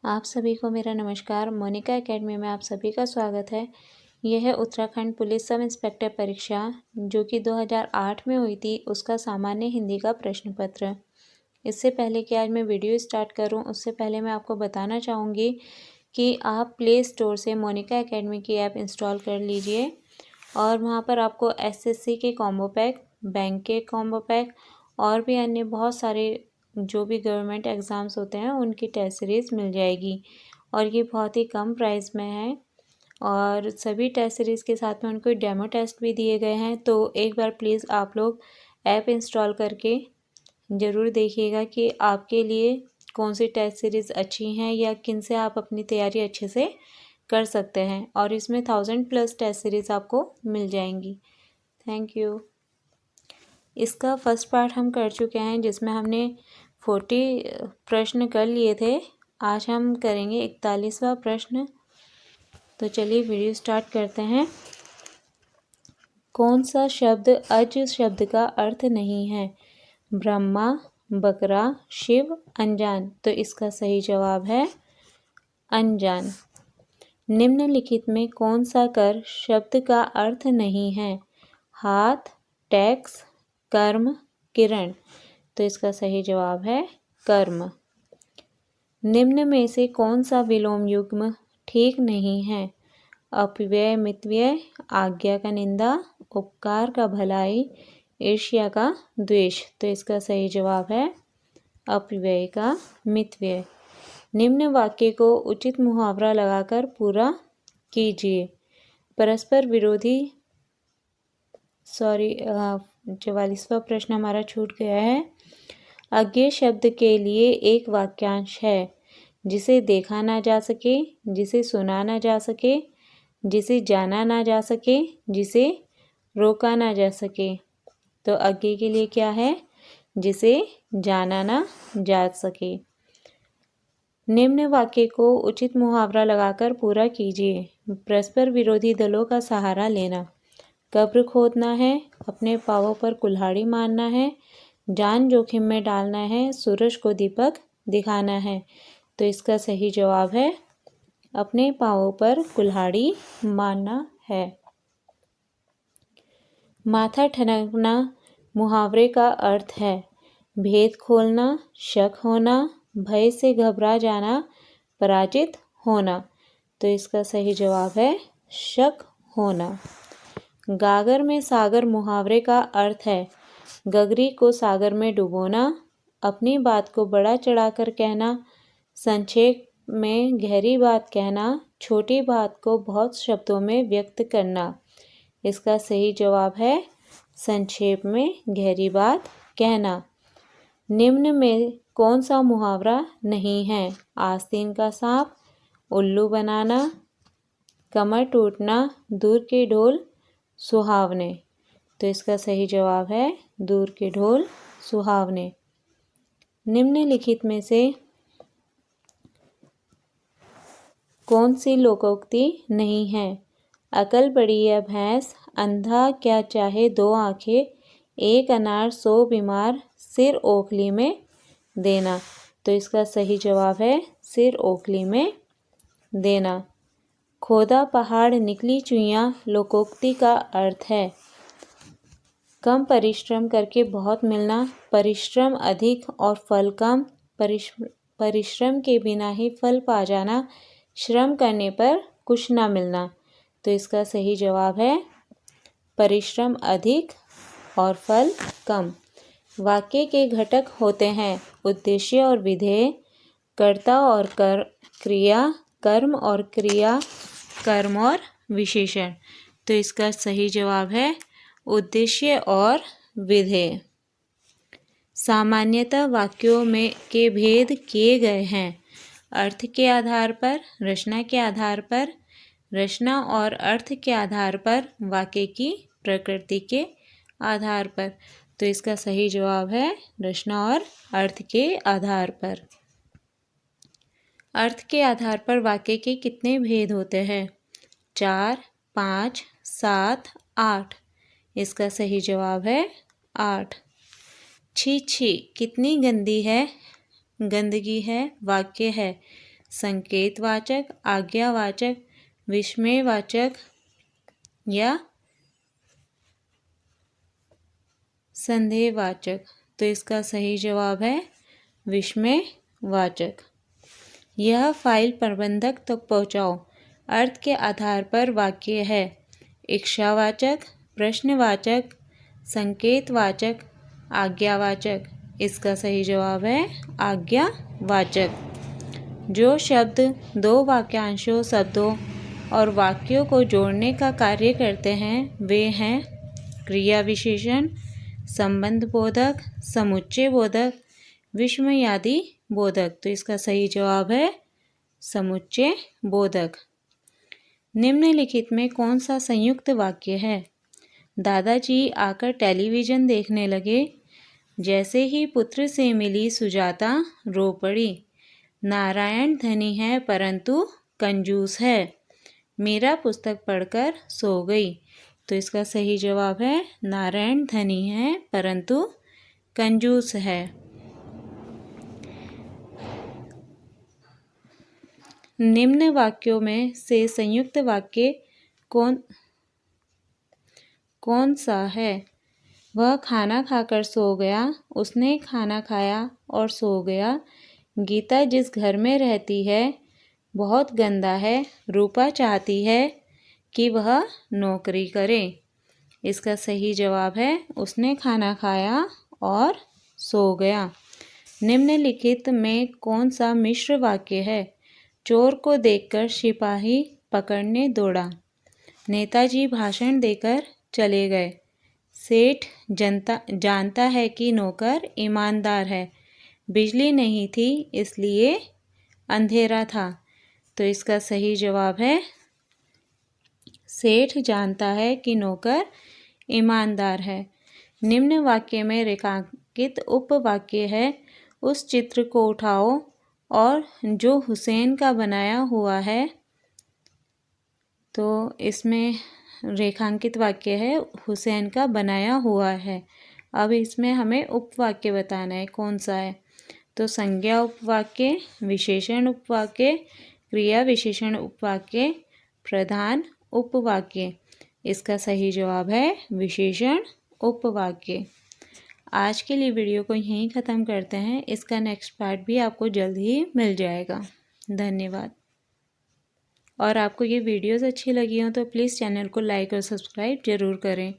आप सभी को मेरा नमस्कार। मोनिका एकेडमी में आप सभी का स्वागत है। यह है उत्तराखंड पुलिस सब इंस्पेक्टर परीक्षा जो कि 2008 में हुई थी, उसका सामान्य हिंदी का प्रश्न पत्र। इससे पहले कि आज मैं वीडियो स्टार्ट करूं, उससे पहले मैं आपको बताना चाहूँगी कि आप प्ले स्टोर से मोनिका एकेडमी की ऐप इंस्टॉल कर लीजिए और वहाँ पर आपको एसएससी के कॉम्बो पैक, बैंक के कॉम्बो पैक और भी अन्य बहुत सारे जो भी गवर्नमेंट एग्ज़ाम्स होते हैं उनकी टेस्ट सीरीज़ मिल जाएगी और ये बहुत ही कम प्राइस में है। और सभी टेस्ट सीरीज़ के साथ में उनको डेमो टेस्ट भी दिए गए हैं। तो एक बार प्लीज़ आप लोग ऐप इंस्टॉल करके ज़रूर देखिएगा कि आपके लिए कौन सी टेस्ट सीरीज़ अच्छी हैं या किन से आप अपनी तैयारी अच्छे से कर सकते हैं। और इसमें 1000+ टेस्ट सीरीज़ आपको मिल जाएंगी। Thank you. इसका फर्स्ट पार्ट हम कर चुके हैं जिसमें हमने 40 प्रश्न कर लिए थे। आज हम करेंगे 41वां प्रश्न। तो चलिए वीडियो स्टार्ट करते हैं। कौन सा शब्द अज शब्द का अर्थ नहीं है? ब्रह्मा, बकरा, शिव, अनजान। तो इसका सही जवाब है अनजान। निम्नलिखित में कौन सा कर शब्द का अर्थ नहीं है? हाथ, टैक्स, कर्म, किरण। तो इसका सही जवाब है कर्म। निम्न में से कौन सा विलोम युग्म ठीक नहीं है? अपव्यय मितव्यय, आज्ञा का निंदा, उपकार का भलाई, ईर्ष्या का द्वेष। तो इसका सही जवाब है अपव्यय का मितव्यय। निम्न वाक्य को उचित मुहावरा लगाकर पूरा कीजिए। परस्पर विरोधी 44वां प्रश्न हमारा छूट गया है। अज्ञेय शब्द के लिए एक वाक्यांश है। जिसे देखा ना जा सके, जिसे सुना ना जा सके, जिसे जाना ना जा सके, जिसे रोका ना जा सके। तो अज्ञेय के लिए क्या है? जिसे जाना ना जा सके। निम्न वाक्य को उचित मुहावरा लगाकर पूरा कीजिए। परस्पर विरोधी दलों का सहारा लेना। कब्र खोदना है, अपने पाँवों पर कुल्हाड़ी मारना है, जान जोखिम में डालना है, सूरज को दीपक दिखाना है। तो इसका सही जवाब है अपने पाँवों पर कुल्हाड़ी मारना है। माथा ठनकना मुहावरे का अर्थ है भेद खोलना, शक होना, भय से घबरा जाना, पराजित होना। तो इसका सही जवाब है शक होना। गागर में सागर मुहावरे का अर्थ है गगरी को सागर में डुबोना, अपनी बात को बड़ा चढ़ाकर कहना, संक्षेप में गहरी बात कहना, छोटी बात को बहुत शब्दों में व्यक्त करना। इसका सही जवाब है संक्षेप में गहरी बात कहना। निम्न में कौन सा मुहावरा नहीं है? आस्तीन का सांप, उल्लू बनाना, कमर टूटना, दूर के ढोल सुहावने। तो इसका सही जवाब है दूर के ढोल सुहावने। निम्नलिखित में से कौन सी लोकोक्ति नहीं है? अकल बड़ी है भैंस, अंधा क्या चाहे दो आंखें, एक अनार 100 बीमार, सिर ओखली में देना। तो इसका सही जवाब है सिर ओखली में देना। खोदा पहाड़ निकली चुइयाँ लोकोक्ति का अर्थ है कम परिश्रम करके बहुत मिलना, परिश्रम अधिक और फल कम, परिश्रम के बिना ही फल पा जाना, श्रम करने पर कुछ ना मिलना। तो इसका सही जवाब है परिश्रम अधिक और फल कम। वाक्य के घटक होते हैं उद्देश्य और विधेय, कर्ता और क्रिया, कर्म और क्रिया, कर्म और विशेषण। तो इसका सही जवाब है उद्देश्य और विधेय। सामान्यतः वाक्यों में के भेद किए गए हैं अर्थ के आधार पर, रचना के आधार पर, रचना और अर्थ के आधार पर, वाक्य की प्रकृति के आधार पर। तो इसका सही जवाब है रचना और अर्थ के आधार पर। अर्थ के आधार पर वाक्य के कितने भेद होते हैं? 4, 5, 7, 8। इसका सही जवाब है 8। छी छी कितनी गंदी है, गंदगी है, वाक्य है संकेतवाचक, आज्ञावाचक, विस्मयवाचक या संदेहवाचक। तो इसका सही जवाब है विस्मयवाचक। यह फाइल प्रबंधक तक पहुंचाओ अर्थ के आधार पर वाक्य है। इच्छावाचक, प्रश्नवाचक, संकेतवाचक, आज्ञावाचक। इसका सही जवाब है आज्ञावाचक। जो शब्द दो वाक्यांशों, शब्दों और वाक्यों को जोड़ने का कार्य करते हैं वे हैं क्रिया विशेषण, संबंध बोधक, समुच्चय बोधक, विस्मयादि बोधक। तो इसका सही जवाब है समुच्चय बोधक। निम्नलिखित में कौन सा संयुक्त वाक्य है? दादाजी आकर टेलीविज़न देखने लगे। जैसे ही पुत्र से मिली सुजाता रो पड़ी। नारायण धनी है परंतु कंजूस है। मीरा पुस्तक पढ़कर सो गई। तो इसका सही जवाब है नारायण धनी है परंतु कंजूस है। निम्न वाक्यों में से संयुक्त वाक्य कौन सा है? वह खाना खाकर सो गया। उसने खाना खाया और सो गया। गीता जिस घर में रहती है बहुत गंदा है। रूपा चाहती है कि वह नौकरी करे। इसका सही जवाब है उसने खाना खाया और सो गया। निम्नलिखित में कौन सा मिश्र वाक्य है? चोर को देखकर सिपाही पकड़ने दौड़ा। नेताजी भाषण देकर चले गए। सेठ जानता है कि नौकर ईमानदार है। बिजली नहीं थी इसलिए अंधेरा था। तो इसका सही जवाब है सेठ जानता है कि नौकर ईमानदार है। निम्न वाक्य में रेखांकित उपवाक्य है। उस चित्र को उठाओ और जो हुसैन का बनाया हुआ है। तो इसमें रेखांकित वाक्य है हुसैन का बनाया हुआ है। अब इसमें हमें उपवाक्य बताना है कौन सा है। तो संज्ञा उपवाक्य, विशेषण उपवाक्य, क्रिया विशेषण उपवाक्य, प्रधान उपवाक्य। इसका सही जवाब है विशेषण उपवाक्य। आज के लिए वीडियो को यहीं ख़त्म करते हैं। इसका नेक्स्ट पार्ट भी आपको जल्द ही मिल जाएगा। धन्यवाद। और आपको ये वीडियोस अच्छी लगी हो तो प्लीज़ चैनल को लाइक और सब्सक्राइब ज़रूर करें।